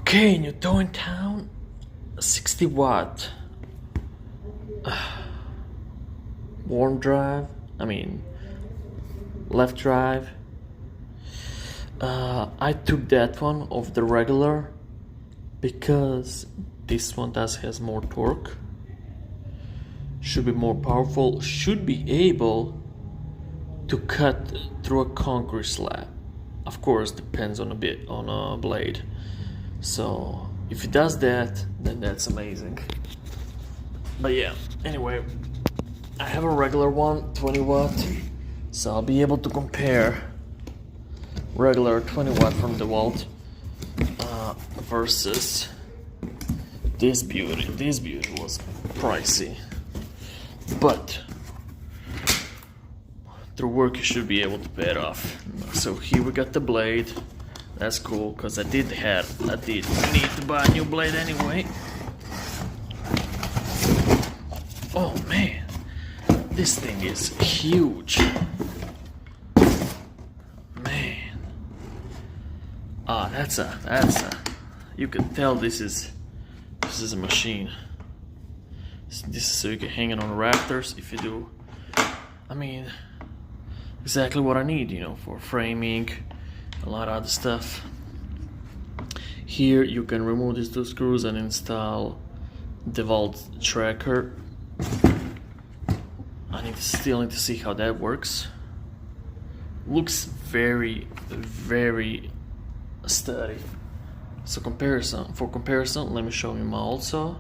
Okay, new toy in town, 60 watt warm drive, left drive. I took that one of the regular because this one has more torque, should be more powerful, should be able to cut through a concrete slab. Of course, depends on a blade. So if it does that, then that's amazing. But yeah, anyway, I have a regular one, 20 watt, so I'll be able to compare regular 20 watt from Dewalt versus this beauty. This beauty was pricey, but through work you should be able to pay it off. So here we got the blade. That's cool, because I did need to buy a new blade anyway. Oh man, this thing is huge. Man. Ah, that's a you can tell this is a machine. This is so you can hang it on rafters if you do. Exactly what I need, for framing, a lot of other stuff. Here you can remove these two screws and install Dewalt tracker. I still need to see how that works. Looks very, very sturdy. So for comparison, let me show you my old saw.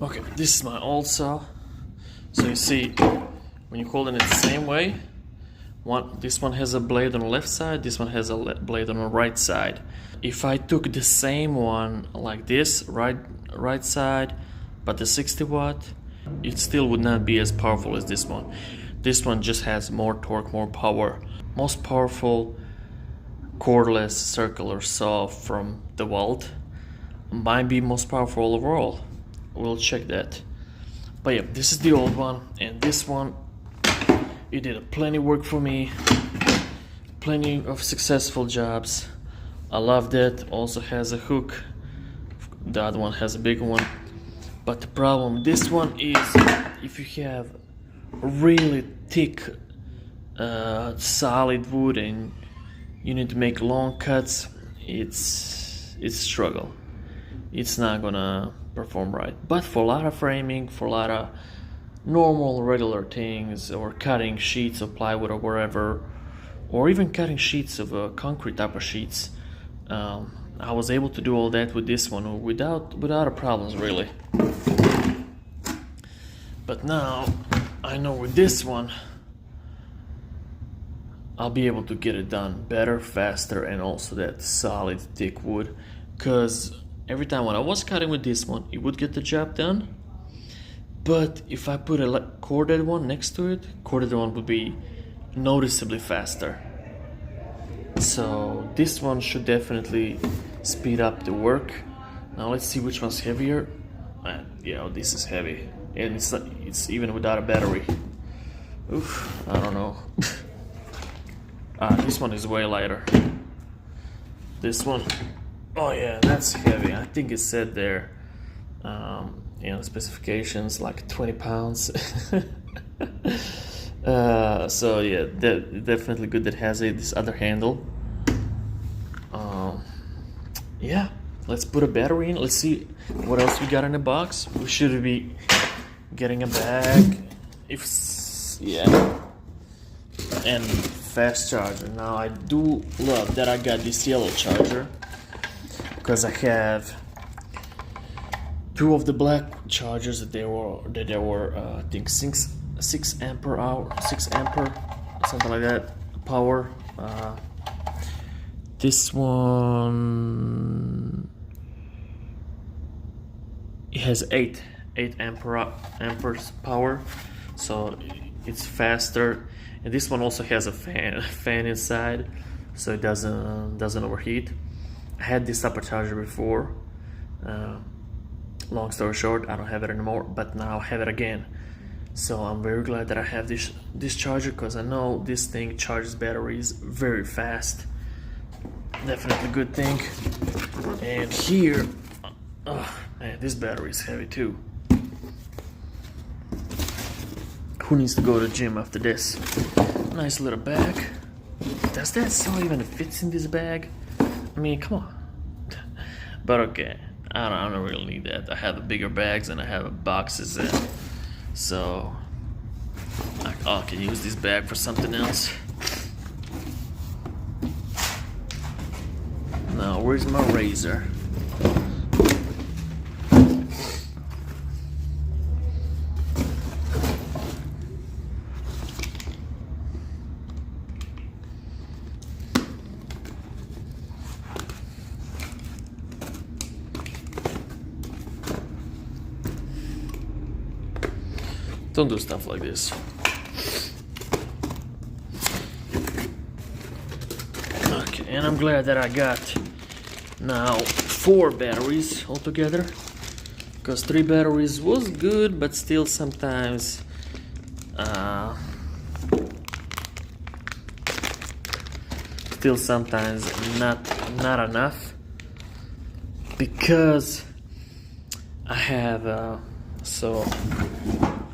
Okay, this is my old saw. So you see, when you hold it the same way, this one has a blade on the left side, this one has a blade on the right side. If I took the same one like this, right side, but the 60 watt, it still would not be as powerful as this one. This one just has more torque, more power. Most powerful cordless circular saw from Dewalt. Might be most powerful overall. We'll check that. But yeah, this is the old one, and this one, it did plenty work for me, plenty of successful jobs. I love that. Also has a hook. The other one has a bigger one. But the problem with this one is if you have really thick solid wood and you need to make long cuts, it's struggle. It's not gonna perform right. But for a lot of framing, for a lot of normal regular things, or cutting sheets of plywood or wherever, or even cutting sheets of concrete type of sheets, I was able to do all that with this one without a problems really. But now I know with this one I'll be able to get it done better, faster, and also that solid thick wood, because every time when I was cutting with this one, it would get the job done. But if I put a corded one next to it, corded one would be noticeably faster. So this one should definitely speed up the work. Now let's see which one's heavier. Yeah, this is heavy, and it's even without a battery. Oof, I don't know. This one is way lighter. This one, oh yeah, that's heavy. I think it said there, specifications like 20 pounds. So yeah, definitely good that has this other handle. Yeah, let's put a battery in. Let's see what else we got in the box. We should be getting a bag, and fast charger. Now I do love that I got this yellow charger, because I have two of the black chargers that they were I think 6 ampere hour, 6 ampere, something like that power. This one, it has 8 amperes power, so it's faster. And this one also has a fan inside, so it doesn't overheat. I had this type of charger before. Long story short, I don't have it anymore, but now I have it again. So I'm very glad that I have this charger, because I know this thing charges batteries very fast. Definitely a good thing. And here, man, this battery is heavy too. Who needs to go to the gym after this? Nice little bag. Does that saw even fits in this bag? I mean, come on. But okay, I don't really need that. I have bigger bags and I have boxes in, so I can use this bag for something else. Now, where's my razor? Don't do stuff like this. Okay, and I'm glad that I got now 4 batteries altogether, because 3 batteries was good, but still sometimes not enough, because I have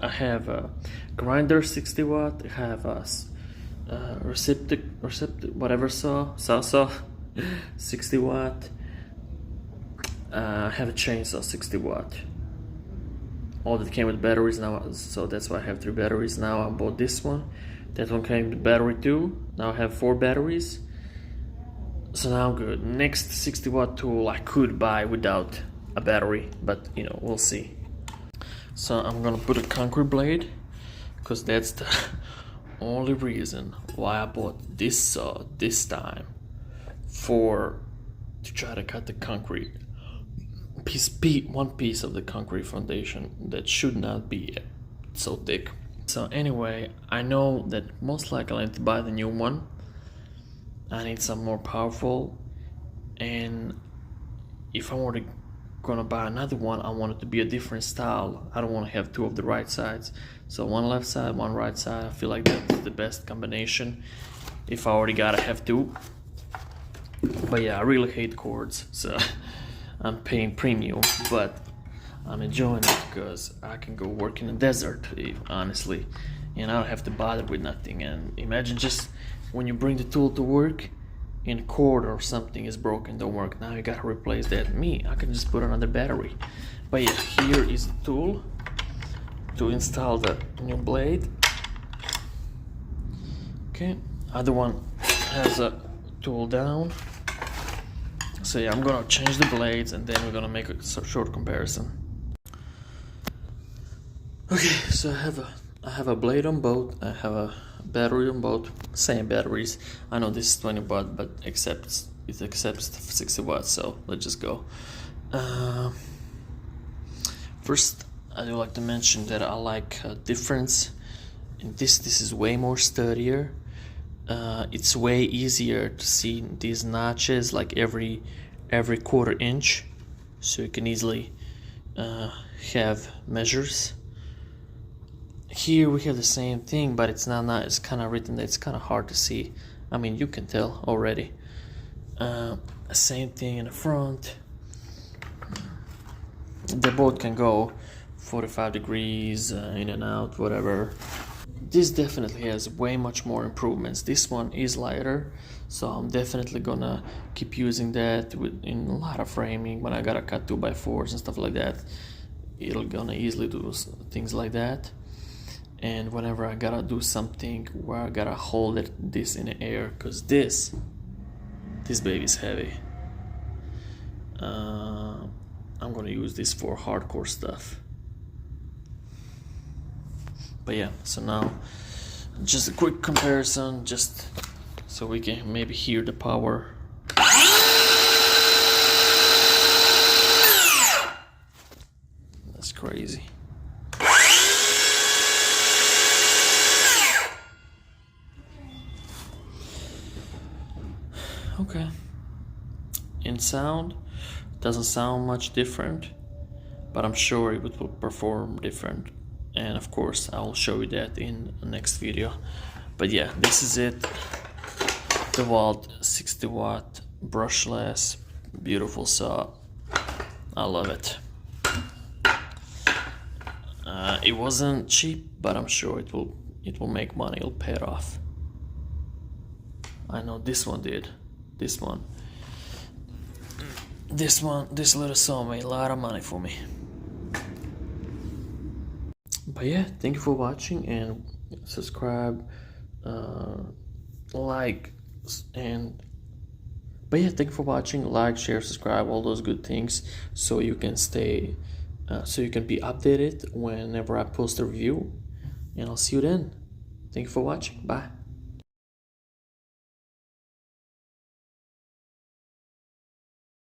I have a grinder 60 watt, I have a receptacle whatever saw 60 watt, I have a chainsaw 60 watt. All that came with batteries now, so that's why I have 3 batteries. Now I bought this one, that one came with battery too. Now I have 4 batteries, so now I'm good. Next 60 watt tool I could buy without a battery, but you know, we'll see. So I'm gonna put a concrete blade, because that's the only reason why I bought this saw this time, to try to cut the concrete one piece of the concrete foundation that should not be so thick. So anyway, I know that most likely I need to buy the new one. I need some more powerful, and if I were to gonna buy another one, I want it to be a different style. I don't want to have 2 of the right sides, so 1 left side, 1 right side. I feel like that's the best combination if I already gotta have 2. But yeah, I really hate cords, so I'm paying premium, but I'm enjoying it because I can go work in the desert, honestly, and I don't have to bother with nothing. And imagine just when you bring the tool to work, in cord or something is broken, don't work, now you gotta replace that. I can just put another battery. But yeah, here is the tool to install the new blade. Okay, other one has a tool down. So yeah, I'm gonna change the blades and then we're gonna make a short comparison. Okay, so I have a blade on both, I have a battery on both, same batteries. I know this is 20 watt, but it accepts 60 watts, so let's just go. First, I do like to mention that I like a difference in this. This is way more sturdier. It's way easier to see these notches, like every quarter inch, so you can easily have measures. Here we have the same thing, but it's not it's kind of written that it's kind of hard to see. I mean, you can tell already. Same thing in the front. They both can go 45 degrees in and out, whatever. This definitely has way much more improvements. This one is lighter, so I'm definitely gonna keep using that in a lot of framing. When I gotta cut 2x4s and stuff like that, it'll gonna easily do things like that. And whenever I gotta do something where I gotta hold this in the air, because this baby's heavy, I'm gonna use this for hardcore stuff. But yeah, so now just a quick comparison, just so we can maybe hear the power. That's crazy. Okay, in sound, doesn't sound much different, but I'm sure it will perform different, and of course I'll show you that in the next video. But yeah, this is it. Dewalt 60 watt brushless Beautiful saw. I love it. It wasn't cheap, but I'm sure it will make money. It'll pay it off. I know this one did. This little saw made a lot of money for me. But yeah, thank you for watching, and subscribe, like, and but yeah, thank you for watching. Like, share, subscribe, all those good things, so you can stay, so you can be updated whenever I post a review. And I'll see you then. Thank you for watching. Bye.